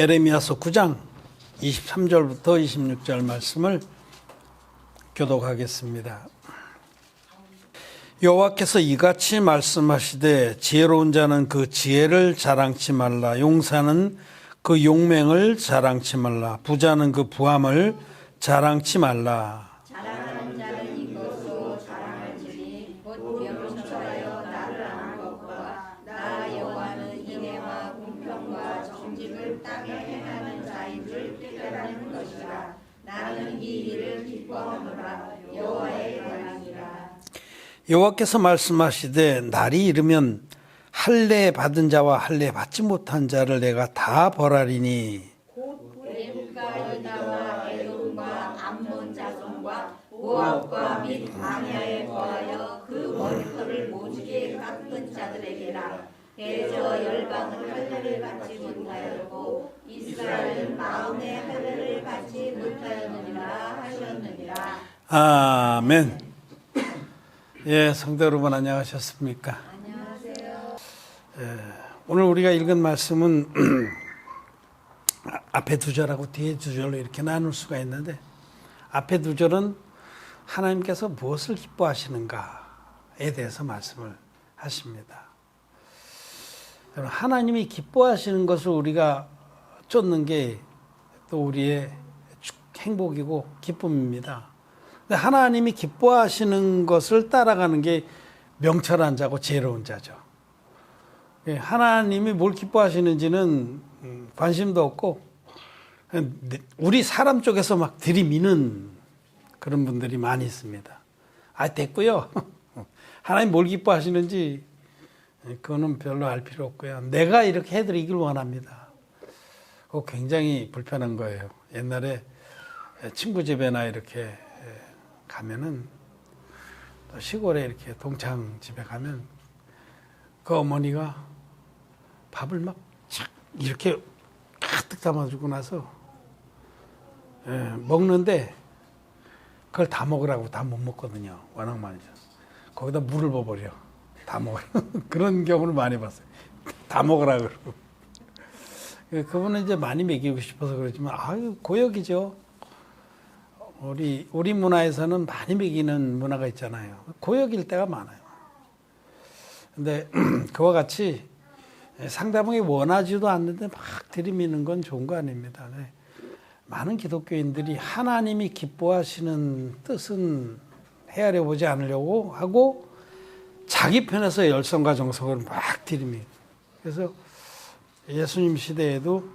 에레미야서 9장 23절부터 26절 말씀을 교독하겠습니다. 여호와께서 이같이 말씀하시되 지혜로운 자는 그 지혜를 자랑치 말라. 용사는 그 용맹을 자랑치 말라. 부자는 그 부함을 자랑치 말라. 자랑하는 자는 이것으로 자랑할지니 곧 명철하여 나를 아는 것과 나 여호와는 인애와 공평과 정직을 땅에 행하는 자인 줄 깨닫는 것이라. 나는 이 일을 기뻐하노라. 여호와의 권한이라. 여호와께서 말씀하시되 날이 이르면 할례 받은 자와 할례 받지 못한 자를 내가 다 벌하리니 애국과 유다와 에돔과 암몬 자손과 모압과 및 아냐에 거하여 그 머리털을 모지게 깎은 자들에게라. 대저 열방은 할례를 받지 못하였고 이스라엘은 마음의 할례를 받지 못하였느니라 하셨느니라. 아멘. 예, 성도 여러분 안녕하셨습니까? 안녕하세요. 오늘 우리가 읽은 말씀은 앞에 두 절하고 뒤에 두 절로 이렇게 나눌 수가 있는데, 앞에 두 절은 하나님께서 무엇을 기뻐하시는가에 대해서 말씀을 하십니다. 하나님이 기뻐하시는 것을 우리가 쫓는 게 또 우리의 행복이고 기쁨입니다. 근데 하나님이 기뻐하시는 것을 따라가는 게 명철한 자고 지혜로운 자죠. 하나님이 뭘 기뻐하시는지는 관심도 없고 우리 사람 쪽에서 막 들이미는 그런 분들이 많이 있습니다. 아, 됐고요. 하나님 뭘 기뻐하시는지 그거는 별로 알 필요 없고요. 내가 이렇게 해드리길 원합니다. 그거 굉장히 불편한 거예요. 옛날에 친구 집에나 이렇게 가면은, 또 시골에 이렇게 동창 집에 가면 그 어머니가 밥을 막 이렇게 가득 담아주고 나서 먹는데 그걸 다 먹으라고 다 못 먹거든요. 워낙 많이 줘. 거기다 물을 부어버려. 다 먹어요. 그런 경우를 많이 봤어요. 다 먹으라 그러고. 그분은 이제 많이 먹이고 싶어서 그러지만, 아유, 고역이죠. 우리 문화에서는 많이 먹이는 문화가 있잖아요. 고역일 때가 많아요. 근데 그와 같이 상대방이 원하지도 않는데 막 들이미는 건 좋은 거 아닙니다. 네. 많은 기독교인들이 하나님이 기뻐하시는 뜻은 헤아려 보지 않으려고 하고 자기 편에서 열성과 정성을 막 들이미. 그래서 예수님 시대에도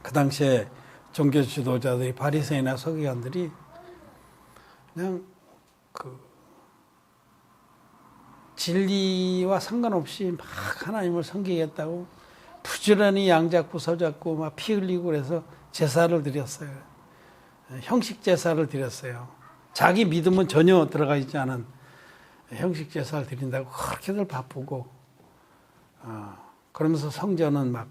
그 당시에 종교 지도자들이 바리새인이나 서기관들이 그냥 그 진리와 상관없이 막 하나님을 섬기겠다고 부지런히 양 잡고 서 잡고 막 피 흘리고 그래서 제사를 드렸어요. 형식 제사를 드렸어요. 자기 믿음은 전혀 들어가 있지 않은 형식 제사를 드린다고 그렇게들 바쁘고, 그러면서 성전은 막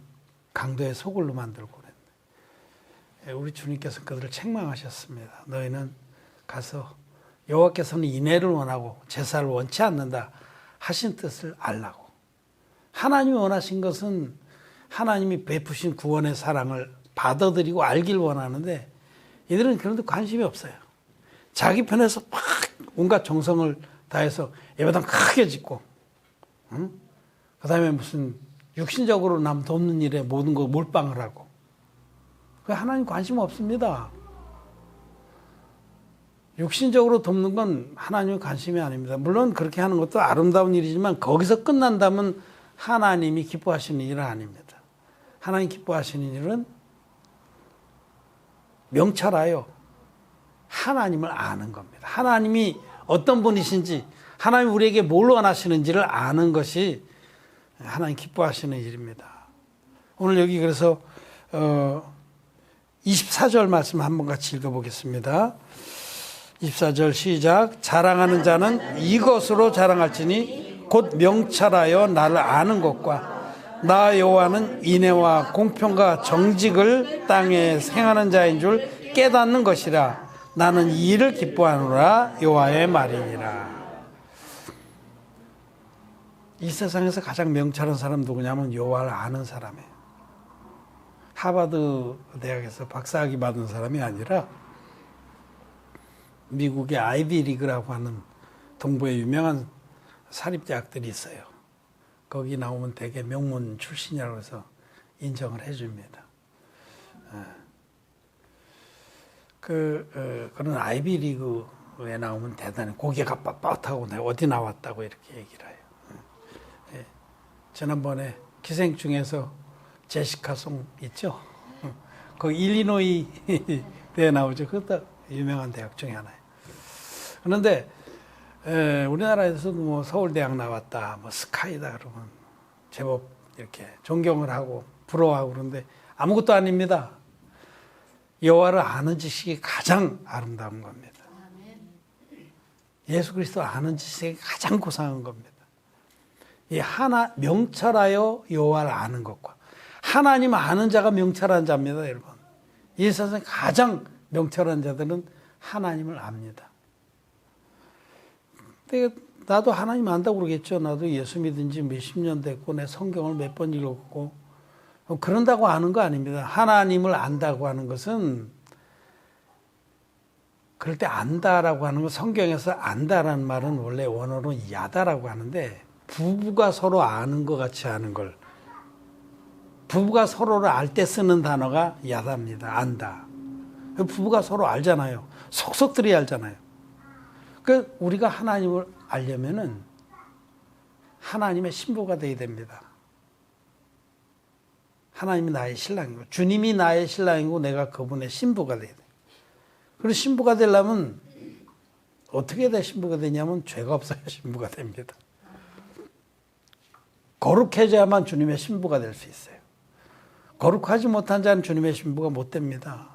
강도의 소굴로 만들고 그랬는데, 우리 주님께서 그들을 책망하셨습니다. 너희는 가서 여호와께서는 인애를 원하고 제사를 원치 않는다 하신 뜻을 알라고. 하나님이 원하신 것은 하나님이 베푸신 구원의 사랑을 받아들이고 알길 원하는데, 이들은 그런 데 관심이 없어요. 자기 편에서 막 온갖 정성을 다해서 예배당 크게 짓고, 그 다음에 무슨 육신적으로 남 돕는 일에 모든 거 몰빵을 하고. 하나님 관심 없습니다. 육신적으로 돕는 건 하나님의 관심이 아닙니다. 물론 그렇게 하는 것도 아름다운 일이지만 거기서 끝난다면 하나님이 기뻐하시는 일은 아닙니다. 하나님 기뻐하시는 일은 명철하여 하나님을 아는 겁니다. 하나님이 어떤 분이신지, 하나님이 우리에게 뭘 원하시는지를 아는 것이 하나님 기뻐하시는 일입니다. 오늘 여기 그래서 24절 말씀 한번 같이 읽어보겠습니다. 24절 시작. 자랑하는 자는 이것으로 자랑할지니 곧 명철하여 나를 아는 것과 나 여호와는 인애와 공평과 정직을 땅에 행하는 자인 줄 깨닫는 것이라. 나는 이 일을 기뻐하노라. 여호와의 말이니라. 이 세상에서 가장 명철한 사람 누구냐면 여호와를 아는 사람이에요. 하버드 대학에서 박사학위 받은 사람이 아니라 미국의 아이비 리그라고 하는 동부의 유명한 사립대학들이 있어요. 거기 나오면 되게 명문 출신이라고 해서 인정을 해줍니다. 그런 아이비 리그에 나오면 대단히 고개가 빳빳하고 내가 어디 나왔다고 이렇게 얘기를 해요. 지난번에 기생충에서 제시카 송 있죠? 거기 일리노이 대에 나오죠. 그것도 유명한 대학 중에 하나예요. 그런데 우리나라에서도 뭐 서울대학 나왔다, 뭐 스카이다 그러면 제법 이렇게 존경을 하고 부러워하고 그러는데 아무것도 아닙니다. 여호와를 아는 지식이 가장 아름다운 겁니다. 예수 그리스도 아는 지식이 가장 고상한 겁니다. 이 하나 명철하여 여호와를 아는 것과 하나님 아는 자가 명철한 자입니다, 여러분. 이 세상에 가장 명철한 자들은 하나님을 압니다. 근데 나도 하나님 안다고 그러겠죠. 나도 예수 믿은 지 몇십 년 됐고 내 성경을 몇 번 읽었고 그런다고 아는 거 아닙니다. 하나님을 안다고 하는 것은 그럴 때 안다라고 하는 건 성경에서 안다라는 말은 원래 원어로 야다라고 하는데 부부가 서로 아는 것 같이 아는 걸 부부가 서로를 알 때 쓰는 단어가 야다입니다. 안다. 부부가 서로 알잖아요. 속속들이 알잖아요. 그 우리가 하나님을 알려면은 하나님의 신부가 되어야 됩니다. 하나님이 나의 신랑이고 주님이 나의 신랑이고 내가 그분의 신부가 돼야 돼. 그리고 신부가 되려면 어떻게 돼 신부가 되냐면 죄가 없어야 신부가 됩니다. 거룩해져야만 주님의 신부가 될 수 있어요. 거룩하지 못한 자는 주님의 신부가 못 됩니다.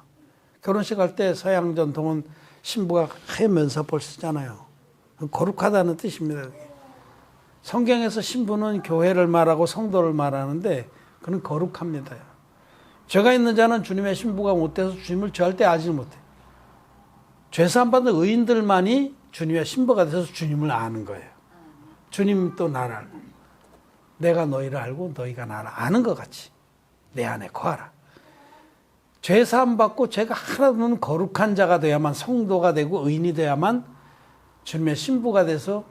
결혼식 할 때 서양 전통은 신부가 하얀 면사포를 쓰잖아요. 거룩하다는 뜻입니다. 성경에서 신부는 교회를 말하고 성도를 말하는데 그는 거룩합니다. 죄가 있는 자는 주님의 신부가 못 돼서 주님을 절대 알지 못해요. 죄사함 받은 의인들만이 주님의 신부가 돼서 주님을 아는 거예요. 주님 또 나를 알고 내가 너희를 알고 너희가 나를 아는 것 같이 내 안에 거하라. 죄사함 받고 죄가 하나도 없는 거룩한 자가 돼야만 성도가 되고 의인이 돼야만 주님의 신부가 돼서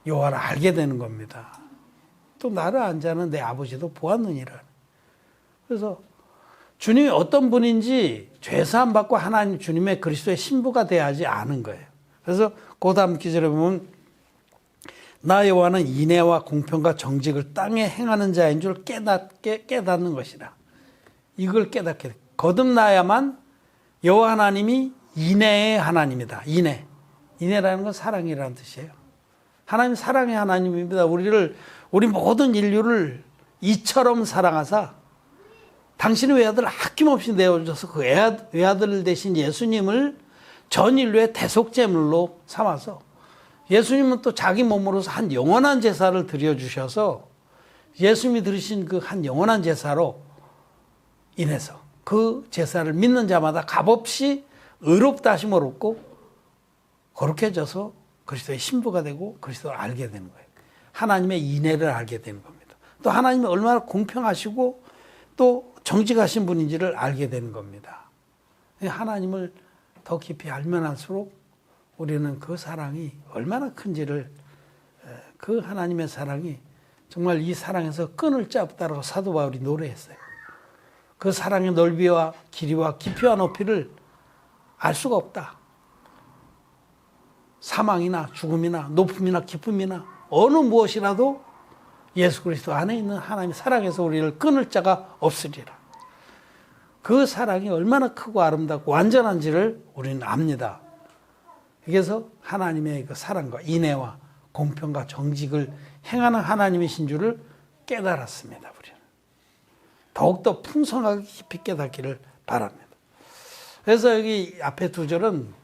여호와를 알게 되는 겁니다. 또 나를 안 자는 내 아버지도 보았느니라. 그래서 주님이 어떤 분인지 죄사함 받고 하나님 주님의 그리스도의 신부가 돼야지 아는 거예요. 그래서 그 다음 기절에 보면 나 여호와는 인애와 공평과 정직을 땅에 행하는 자인 줄 깨닫는 것이라. 이걸 깨닫게 돼. 거듭나야만 여호와 하나님이 인애의 하나님이다. 인애라는 건 사랑이라는 뜻이에요. 하나님 사랑의 하나님입니다. 우리 모든 인류를 이처럼 사랑하사 당신의 외아들을 아낌없이 내어줘서 그 외아들 대신 예수님을 전 인류의 대속제물로 삼아서 예수님은 또 자기 몸으로서 한 영원한 제사를 드려주셔서 예수님이 드리신 그 한 영원한 제사로 인해서 그 제사를 믿는 자마다 값없이 의롭다 하심을 얻고 거룩해져서 그리스도의 신부가 되고 그리스도를 알게 되는 거예요. 하나님의 인애를 알게 되는 겁니다. 또 하나님이 얼마나 공평하시고 또 정직하신 분인지를 알게 되는 겁니다. 하나님을 더 깊이 알면 할수록 우리는 그 사랑이 얼마나 큰지를 그 하나님의 사랑이 정말 이 사랑에서 끈을 잡다라고 사도 바울이 노래했어요. 그 사랑의 넓이와 길이와 깊이와 높이를 알 수가 없다. 사망이나 죽음이나 높음이나 깊음이나 어느 무엇이라도 예수 그리스도 안에 있는 하나님의 사랑에서 우리를 끊을 자가 없으리라. 그 사랑이 얼마나 크고 아름답고 완전한지를 우리는 압니다. 그래서 하나님의 그 사랑과 인애와 공평과 정직을 행하는 하나님이신 줄을 깨달았습니다. 우리는 더욱더 풍성하게 깊이 깨닫기를 바랍니다. 그래서 여기 앞에 두 절은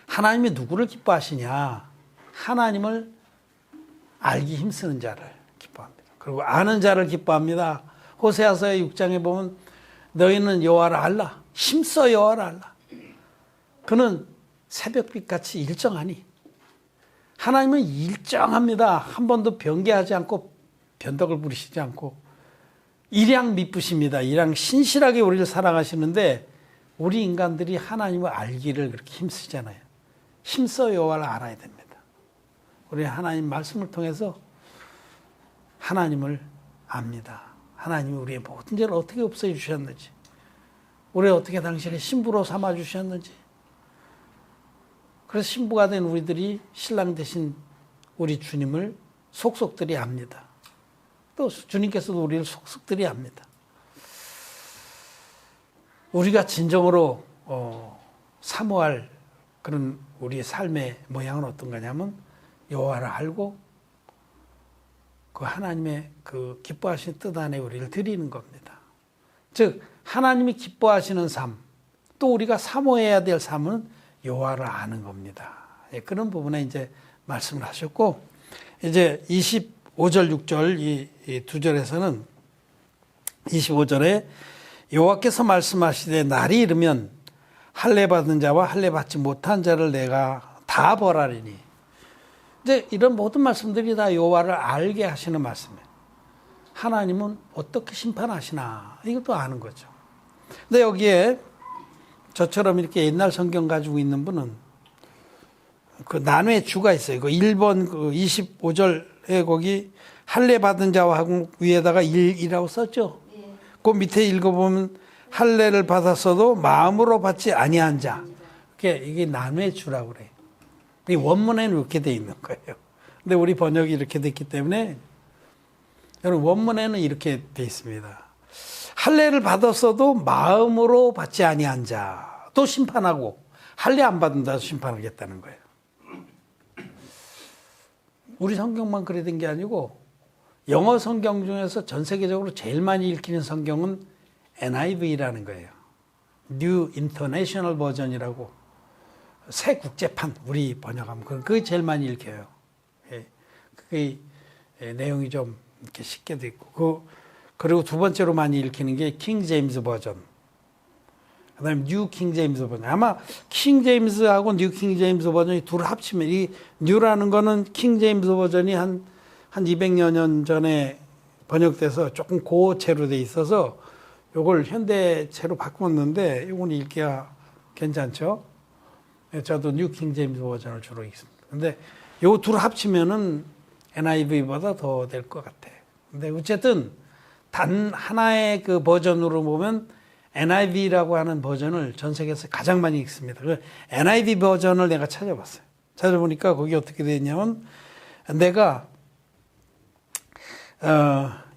하나님이 누구를 기뻐하시냐? 하나님을 알기 힘쓰는 자를 기뻐합니다. 그리고 아는 자를 기뻐합니다. 호세아서의 6장에 보면 너희는 여호와를 알라. 힘써 여호와를 알라. 그는 새벽빛같이 일정하니 하나님은 일정합니다. 한 번도 변개하지 않고 변덕을 부리시지 않고 일양 미쁘십니다. 일양 신실하게 우리를 사랑하시는데 우리 인간들이 하나님을 알기를 그렇게 힘쓰잖아요. 힘써 여호와를 알아야 됩니다. 우리 하나님 말씀을 통해서 하나님을 압니다. 하나님이 우리의 모든 죄를 어떻게 없애 주셨는지, 우리를 어떻게 당신의 신부로 삼아 주셨는지. 그래서 신부가 된 우리들이 신랑 되신 우리 주님을 속속들이 압니다. 또 주님께서도 우리를 속속들이 압니다. 우리가 진정으로 사모할 그런 우리의 삶의 모양은 어떤 거냐면 여호와를 알고 그 하나님의 그 기뻐하시는 뜻 안에 우리를 드리는 겁니다. 즉 하나님이 기뻐하시는 삶, 또 우리가 사모해야 될 삶은 여호와를 아는 겁니다. 그런 부분에 이제 말씀을 하셨고, 이제 25절 6절 이 두 절에서는 25절에 여호와께서 말씀하시되 날이 이르면 할례 받은 자와 할례 받지 못한 자를 내가 다 벌하리니. 이제 이런 모든 말씀들이 다 여호와를 알게 하시는 말씀이에요. 하나님은 어떻게 심판하시나 이것도 아는 거죠. 근데 여기에 저처럼 이렇게 옛날 성경 가지고 있는 분은 그 난외 주가 있어요. 그 1번 그 25절에 거기 할례 받은 자와 하고 위에다가 1이라고 썼죠. 그 밑에 읽어보면 할례를 받았어도 마음으로 받지 아니한 자. 이게 난외 주라고 그래요. 이 원문에는 이렇게 돼 있는 거예요. 근데 우리 번역이 이렇게 됐기 때문에 여러분 원문에는 이렇게 돼 있습니다. 할례를 받았어도 마음으로 받지 아니한 자. 또 심판하고 할례 안 받는다 심판하겠다는 거예요. 우리 성경만 그래 된 게 아니고 영어 성경 중에서 전 세계적으로 제일 많이 읽히는 성경은 NIV라는 거예요. New International Version이라고 새 국제판 우리 번역하면 그게 제일 많이 읽혀요. 그게 내용이 좀 이렇게 쉽게 돼 있고 그리고 두 번째로 많이 읽히는 게 킹 제임스 버전. 그다음에 뉴 킹 제임스 버전. 아마 킹 제임스하고 뉴 킹 제임스 버전이 둘을 합치면 이 뉴라는 거는 킹 제임스 버전이 한 200여 년 전에 번역돼서 조금 고체로 돼 있어서 요걸 현대체로 바꿨는데 이건 읽기가 괜찮죠? 저도 뉴 킹 제임스 버전을 주로 읽습니다. 근데 요 둘 합치면은 NIV보다 더 될 것 같아. 근데 어쨌든 단 하나의 그 버전으로 보면 NIV라고 하는 버전을 전 세계에서 가장 많이 읽습니다. 그 NIV 버전을 내가 찾아봤어요. 찾아보니까 거기 어떻게 되어 있냐면 내가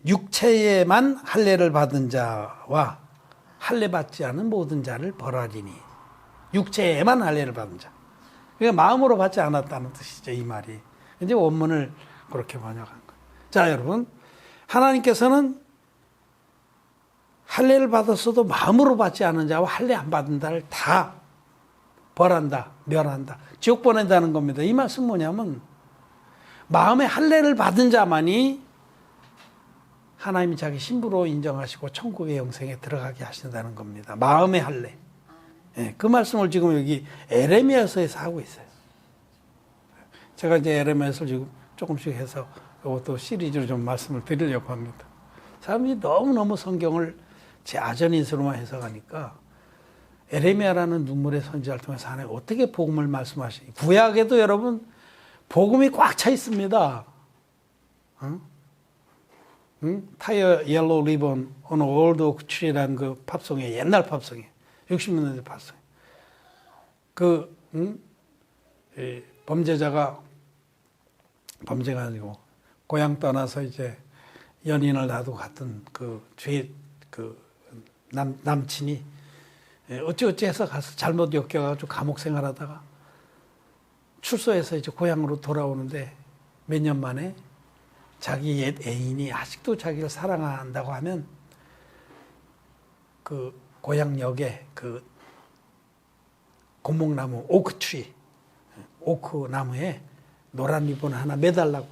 육체에만 할례를 받은 자와 할례 받지 않은 모든 자를 벌하리니. 육체에만 할례를 받은 자. 그러니까 마음으로 받지 않았다는 뜻이죠, 이 말이. 이제 원문을 그렇게 번역한 거예요. 자, 여러분. 하나님께서는 할례를 받았어도 마음으로 받지 않은 자와 할례 안 받은 자를 다 벌한다, 멸한다, 지옥 보낸다는 겁니다. 이 말씀 뭐냐면 마음에 할례를 받은 자만이 하나님이 자기 신부로 인정하시고 천국의 영생에 들어가게 하신다는 겁니다. 마음의 할례. 네, 그 말씀을 지금 여기 에레미야서에서 하고 있어요. 제가 이제 에레미야서를 지금 조금씩 해서 이것도 시리즈로 좀 말씀을 드리려고 합니다. 사람들이 너무너무 성경을 제 아전인수로만 해석하니까 에레미야라는 눈물의 선지자를 통해서 하나님 어떻게 복음을 말씀하시니. 구약에도 여러분 복음이 꽉 차 있습니다. Tie a yellow ribbon on an old oak tree라는 그 팝송이에요. 옛날 팝송이에요. 60년대 팝송. 범죄가 아니고 고향 떠나서 이제 연인을 놔두고 갔던 남친이 어찌어찌 해서 가서 잘못 엮여가지고 감옥 생활하다가 출소해서 이제 고향으로 돌아오는데 몇 년 만에 자기 옛 애인이 아직도 자기를 사랑한다고 하면 그 고향역에 그 고목나무 오크트리, 오크 나무에 노란 리본 하나 매달라고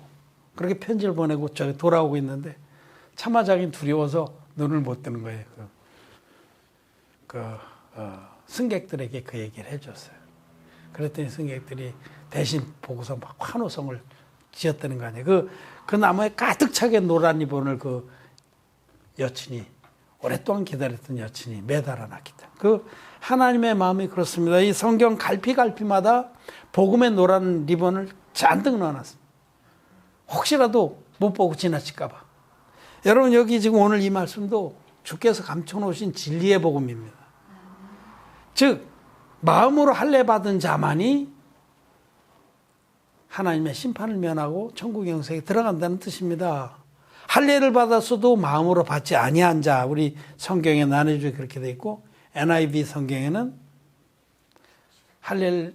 그렇게 편지를 보내고 저기 돌아오고 있는데 차마 자기는 두려워서 눈을 못 뜨는 거예요. 승객들에게 그 얘기를 해줬어요. 그랬더니 승객들이 대신 보고서 막 환호성을 지었다는 거 아니에요. 그 나무에 가득 차게 노란 리본을 여친이 오랫동안 기다렸던 여친이 매달아 놨기 때문에 그 하나님의 마음이 그렇습니다. 이 성경 갈피마다 복음의 노란 리본을 잔뜩 넣어놨습니다. 혹시라도 못 보고 지나칠까 봐. 여러분 여기 지금 오늘 이 말씀도 주께서 감춰놓으신 진리의 복음입니다. 즉 마음으로 할례 받은 자만이 하나님의 심판을 면하고 천국 영생에 들어간다는 뜻입니다. 할례를 받았어도 마음으로 받지 아니한 자, 우리 성경에 나눠주에 그렇게 돼 있고 NIV 성경에는 할례를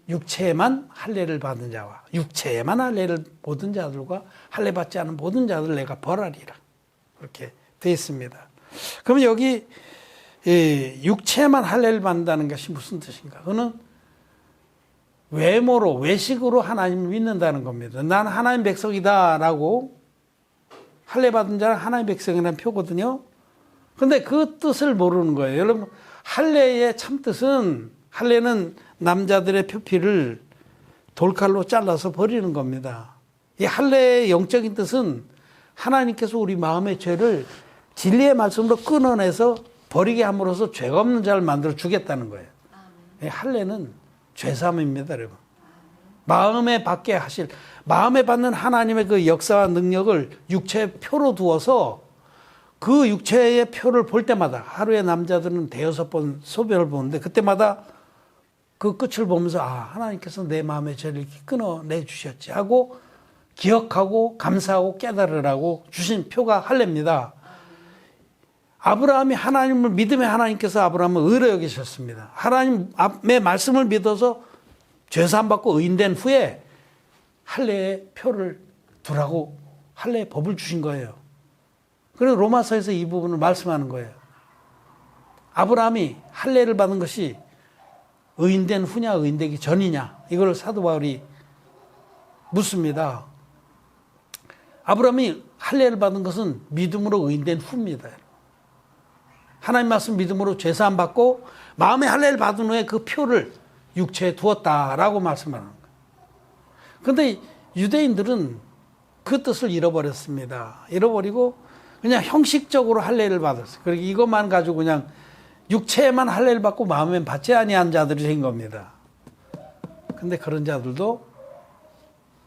육체에만 할례를 받은 자와 육체에만 할례를 모든 자들과 할례 받지 않은 모든 자들 내가 벌하리라 그렇게 돼 있습니다. 그럼 여기 육체에만 할례를 받는다는 것이 무슨 뜻인가? 그거는 외모로 외식으로 하나님을 믿는다는 겁니다. 난 하나님 백성이다라고 할례 받은 자는 하나님 백성이라는 표거든요. 근데 그 뜻을 모르는 거예요. 여러분 할례의 참 뜻은 할례는 남자들의 표피를 돌칼로 잘라서 버리는 겁니다. 이 할례의 영적인 뜻은 하나님께서 우리 마음의 죄를 진리의 말씀으로 끊어내서 버리게 함으로써 죄가 없는 자를 만들어 주겠다는 거예요. 할례는 죄사함입니다, 여러분. 마음에 받게 하실, 마음에 받는 하나님의 그 역사와 능력을 육체의 표로 두어서 그 육체의 표를 볼 때마다 하루에 남자들은 대여섯 번 소변을 보는데 그때마다 그 끝을 보면서 하나님께서 내 마음의 죄를 이렇게 끊어내 주셨지 하고 기억하고 감사하고 깨달으라고 주신 표가 할례입니다. 아브라함이 하나님을 믿음의 하나님께서 아브라함을 의로 여기셨습니다. 하나님의 말씀을 믿어서 죄사함 받고 의인된 후에 할례의 표를 두라고 할례의 법을 주신 거예요. 그리고 로마서에서 이 부분을 말씀하는 거예요. 아브라함이 할례를 받은 것이 의인된 후냐 의인되기 전이냐 이걸 사도 바울이 묻습니다. 아브라함이 할례를 받은 것은 믿음으로 의인된 후입니다. 하나님 말씀 믿음으로 죄사함 받고 마음에 할례를 받은 후에 그 표를 육체에 두었다라고 말씀하는 거예요. 그런데 유대인들은 그 뜻을 잃어버렸습니다. 잃어버리고 그냥 형식적으로 할례를 받았어요. 그리고 이것만 가지고 그냥 육체에만 할례를 받고 마음엔 받지 아니한 자들이 된 겁니다. 근데 그런 자들도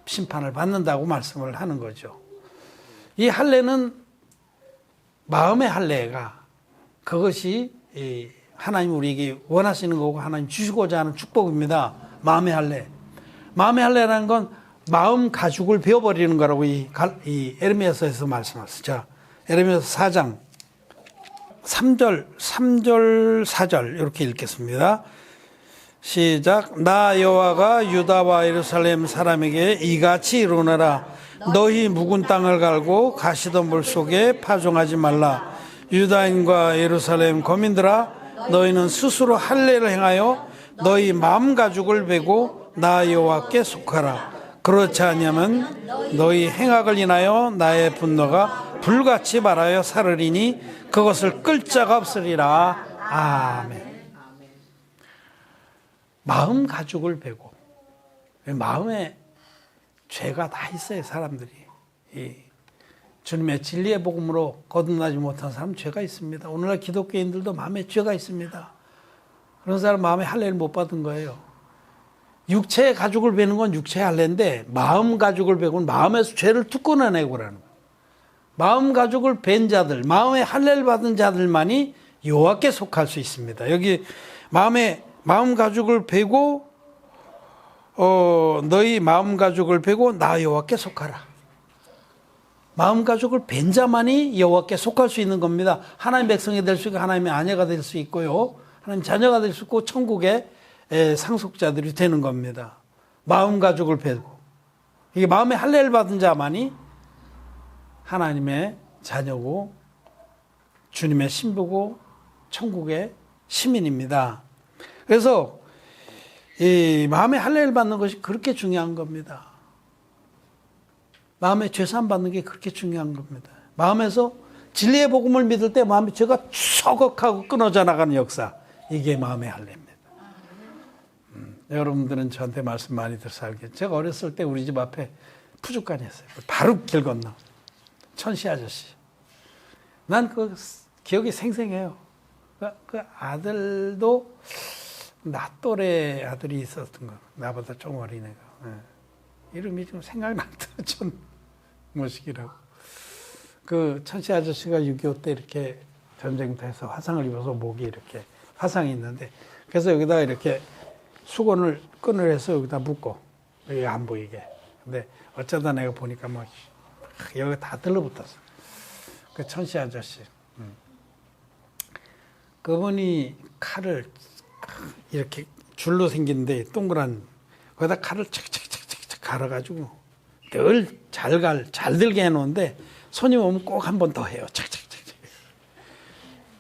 심판을 받는다고 말씀을 하는 거죠. 이 할례는 마음의 할례가 그것이 하나님 우리에게 원하시는 거고 하나님 주시고자 하는 축복입니다. 마음의 할례. 마음의 할례라는 건 마음 가죽을 베어버리는 거라고 이 에레미야서에서 말씀하셨어요. 자, 에레미야서 4장 3절 4절 이렇게 읽겠습니다. 시작. 나 여호와가 유다와 예루살렘 사람에게 이같이 이르노라. 너희 묵은 땅을 갈고 가시던 물 속에 파종하지 말라. 유다인과 예루살렘 거민들아, 너희는 스스로 할례를 행하여 너희 마음 가죽을 베고 나 여호와께 속하라. 그렇지 아니하면 너희 행악을 인하여 나의 분노가 불같이 말하여 사르리니 그것을 끌 자가 없으리라. 아멘. 마음 가죽을 베고, 마음에 죄가 다 있어요. 사람들이 주님의 진리의 복음으로 거듭나지 못한 사람 죄가 있습니다. 오늘날 기독교인들도 마음에 죄가 있습니다. 그런 사람 마음에 할례를 못 받은 거예요. 육체의 가죽을 베는 건 육체의 할례인데 마음 가죽을 베고는 마음에서 죄를 툭 끊어내고라는 거예요. 마음 가죽을 벤 자들, 마음에 할례를 받은 자들만이 여호와께 속할 수 있습니다. 여기 마음 가죽을 베고 너희 마음 가죽을 베고 나 여호와께 속하라. 마음 가죽을 벤 자만이 여호와께 속할 수 있는 겁니다. 하나님 백성이 될 수 있고 하나님의 아내가 될 수 있고요. 하나님 자녀가 될 수 있고 천국의 상속자들이 되는 겁니다. 마음 가죽을 베고 이게 마음에 할례를 받은 자만이 하나님의 자녀고 주님의 신부고 천국의 시민입니다. 그래서 이 마음에 할례를 받는 것이 그렇게 중요한 겁니다. 마음에 죄사함 받는 게 그렇게 중요한 겁니다. 마음에서 진리의 복음을 믿을 때 마음의 죄가 서걱하고 끊어져 나가는 역사, 이게 마음의 할례입니다. 여러분들은 저한테 말씀 많이 들어서 알겠죠. 제가 어렸을 때 우리 집 앞에 푸주간이 있어요. 바로 길 건너 천시 아저씨. 난 그 기억이 생생해요. 그 아들도 나 또래 아들이 있었던 거. 나보다 좀 어린 애가. 예. 이름이 좀 생각난다. 전모식이라고. 그 천씨 아저씨가 6.25 때 이렇게 전쟁터에서 화상을 입어서 목이 이렇게 화상이 있는데, 그래서 여기다 이렇게 수건을 끈을 해서 여기다 묶고, 여기 안 보이게. 근데 어쩌다 내가 보니까 막 여기 다 들러붙었어. 그 천씨 아저씨. 그분이 칼을 이렇게 줄로 생긴데 동그란, 거기다 칼을 착착착착 갈아가지고 늘 잘 들게 해놓은데 손님 오면 꼭 한 번 더 해요. 착착착착.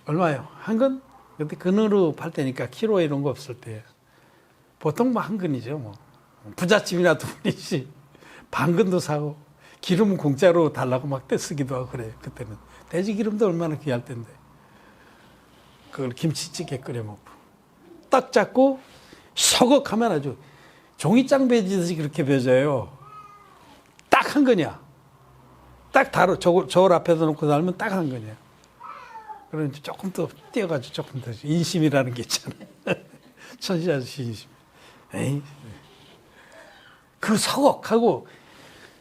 얼마요? 한 근? 그때 근으로 팔 때니까 키로에 이런 거 없을 때 보통 뭐 한 근이죠. 뭐 부잣집이나 두 분이지 반 근도 사고 기름 공짜로 달라고 막 떼쓰기도 하고 그래요. 그때는 돼지 기름도 얼마나 귀할 텐데 그걸 김치찌개 끓여 먹고 딱 잡고 서걱하면 아주 종이장 베지듯이 그렇게 베져요. 딱 한 거냐. 딱 다로 저울 앞에다 놓고 달면 딱 한 거냐. 그럼 조금 더 띄어가지고 조금 더 인심이라는 게 있잖아요. 천시 아저씨 인심. 에이. 그 서걱하고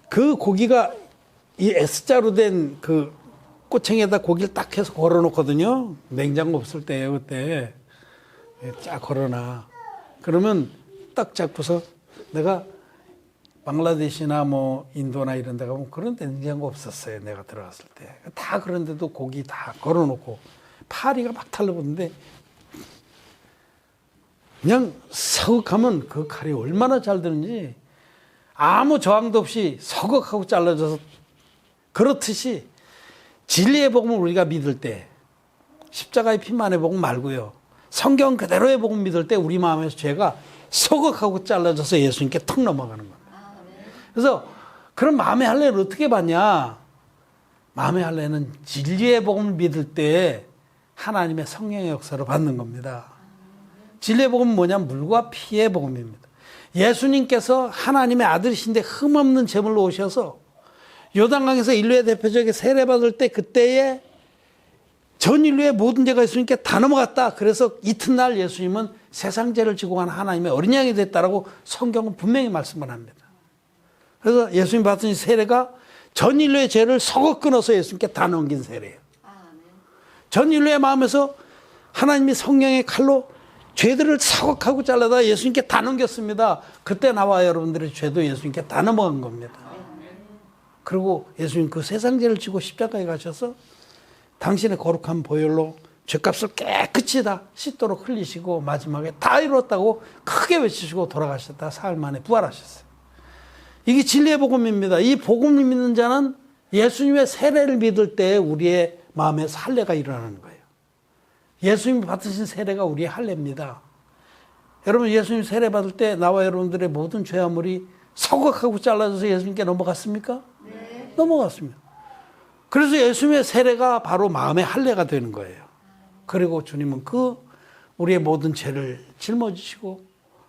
그 고기가 이 S자로 된 그 꼬챙이에다 고기를 딱 해서 걸어놓거든요. 냉장고 없을 때예요, 그때. 쫙 걸어놔. 그러면 딱 잡고서 내가 방글라데시나 뭐 인도나 이런 데 가면 그런 데 냉장고 없었어요. 내가 들어갔을 때. 다 그런데도 고기 다 걸어놓고 파리가 막 달라붙는데 그냥 서걱하면 그 칼이 얼마나 잘 드는지 아무 저항도 없이 서걱하고 잘라져서 그렇듯이 진리의 복음을 우리가 믿을 때 십자가의 피만의 복음 말고요. 성경 그대로의 복음 믿을 때 우리 마음에서 죄가 서걱하고 잘라져서 예수님께 턱 넘어가는 겁니다. 그래서 그런 마음의 할례를 어떻게 받냐? 마음의 할례는 진리의 복음을 믿을 때 하나님의 성령의 역사로 받는 겁니다. 진리의 복음은 뭐냐면 물과 피의 복음입니다. 예수님께서 하나님의 아들이신데 흠없는 제물로 오셔서 요단강에서 인류의 대표적인 세례받을 때 그때에 전 인류의 모든 죄가 예수님께 다 넘어갔다. 그래서 이튿날 예수님은 세상 죄를 지고 간 하나님의 어린 양이 됐다라고 성경은 분명히 말씀을 합니다. 그래서 예수님 받으신 세례가 전 인류의 죄를 서걱 끊어서 예수님께 다 넘긴 세례예요. 전 인류의 마음에서 하나님이 성령의 칼로 죄들을 서걱하고 잘라다 예수님께 다 넘겼습니다. 그때 나와 여러분들의 죄도 예수님께 다 넘어간 겁니다. 그리고 예수님 그 세상 죄를 지고 십자가에 가셔서 당신의 거룩한 보혈로 죄값을 깨끗이 다 씻도록 흘리시고 마지막에 다 이뤘다고 크게 외치시고 돌아가셨다 사흘 만에 부활하셨어요. 이게 진리의 복음입니다. 이 복음을 믿는 자는 예수님의 세례를 믿을 때 우리의 마음에 할례가 일어나는 거예요. 예수님이 받으신 세례가 우리의 할례입니다. 여러분 예수님 세례 받을 때 나와 여러분들의 모든 죄화물이 서걱하고 잘라져서 예수님께 넘어갔습니까? 네. 넘어갔습니다. 그래서 예수님의 세례가 바로 마음의 할례가 되는 거예요. 그리고 주님은 그 우리의 모든 죄를 짊어지시고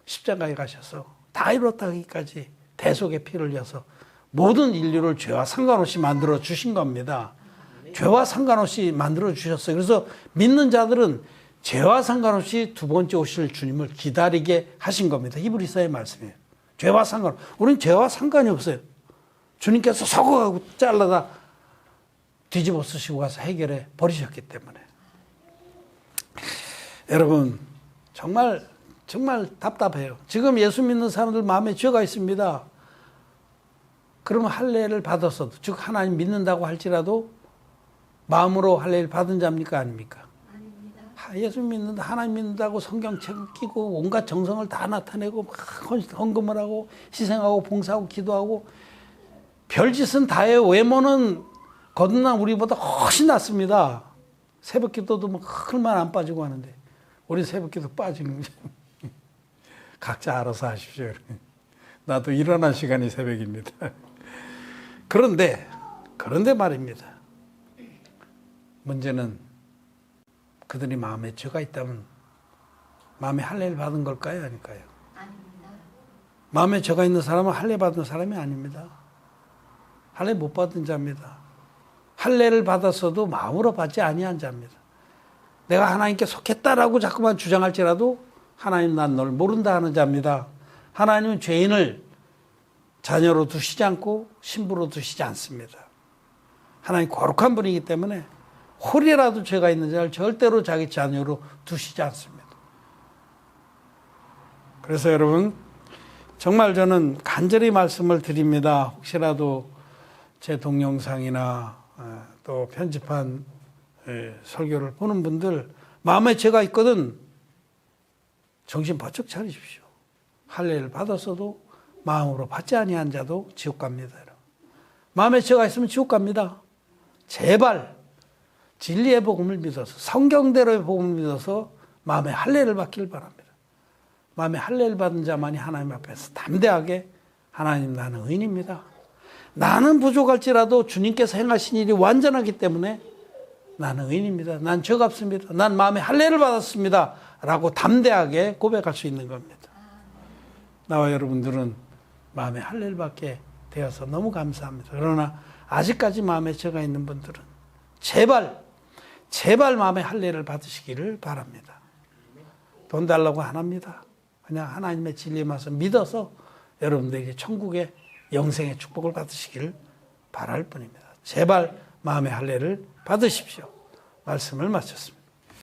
십자가에 가셔서 다 이뤘다기까지 대속의 피를 흘려서 모든 인류를 죄와 상관없이 만들어 주신 겁니다. 죄와 상관없이 만들어 주셨어요. 그래서 믿는 자들은 죄와 상관없이 두 번째 오실 주님을 기다리게 하신 겁니다. 히브리서의 말씀이에요. 죄와 상관. 우리는 죄와 상관이 없어요. 주님께서 서거하고 잘라다 뒤집어 쓰시고 가서 해결해 버리셨기 때문에. 여러분 정말 답답해요. 지금 예수 믿는 사람들 마음에 죄가 있습니다. 그러면 할례를 받았어도 즉 하나님 믿는다고 할지라도 마음으로 할례를 받은 자입니까 아닙니까? 아닙니다. 예수 믿는다 하나님 믿는다고 성경책 끼고 온갖 정성을 다 나타내고 막 헌금을 하고 희생하고 봉사하고 기도하고 별짓은 다 해요. 외모는 거듭난 우리보다 훨씬 낫습니다. 새벽 기도도 막 흘만 안 빠지고 하는데 우리 새벽 기도 빠지는 거죠. 각자 알아서 하십시오. 나도 일어난 시간이 새벽입니다. 그런데 말입니다. 문제는 그들이 마음에 죄가 있다면 마음에 할례를 받은 걸까요? 아닐까요? 아닙니다. 마음에 죄가 있는 사람은 할례 받은 사람이 아닙니다. 할례 못 받은 자입니다. 할례를 받았어도 마음으로 받지 아니한 자입니다. 내가 하나님께 속했다라고 자꾸만 주장할지라도 하나님 난 널 모른다 하는 자입니다. 하나님은 죄인을 자녀로 두시지 않고 신부로 두시지 않습니다. 하나님 거룩한 분이기 때문에 홀이라도 죄가 있는 자를 절대로 자기 자녀로 두시지 않습니다. 그래서 여러분 정말 저는 간절히 말씀을 드립니다. 혹시라도 제 동영상이나 또 편집한 설교를 보는 분들 마음에 죄가 있거든 정신 바짝 차리십시오. 할례를 받았어도 마음으로 받지 아니한 자도 지옥 갑니다. 마음에 죄가 있으면 지옥 갑니다. 제발 진리의 복음을 믿어서 성경대로의 복음을 믿어서 마음에 할례를 받기를 바랍니다. 마음에 할례를 받은 자만이 하나님 앞에서 담대하게 하나님 나는 의인입니다. 나는 부족할지라도 주님께서 행하신 일이 완전하기 때문에 나는 의인입니다. 난 죄가 없습니다. 난 마음에 할례를 받았습니다. 라고 담대하게 고백할 수 있는 겁니다. 나와 여러분들은 마음에 할례를 받게 되어서 너무 감사합니다. 그러나 아직까지 마음에 죄가 있는 분들은 제발 마음에 할례를 받으시기를 바랍니다. 돈 달라고 안 합니다. 그냥 하나님의 진리에 맞서 믿어서 여러분들에게 천국의 영생의 축복을 받으시기를 바랄 뿐입니다. 제발 마음의 할례를 받으십시오. 말씀을 마쳤습니다.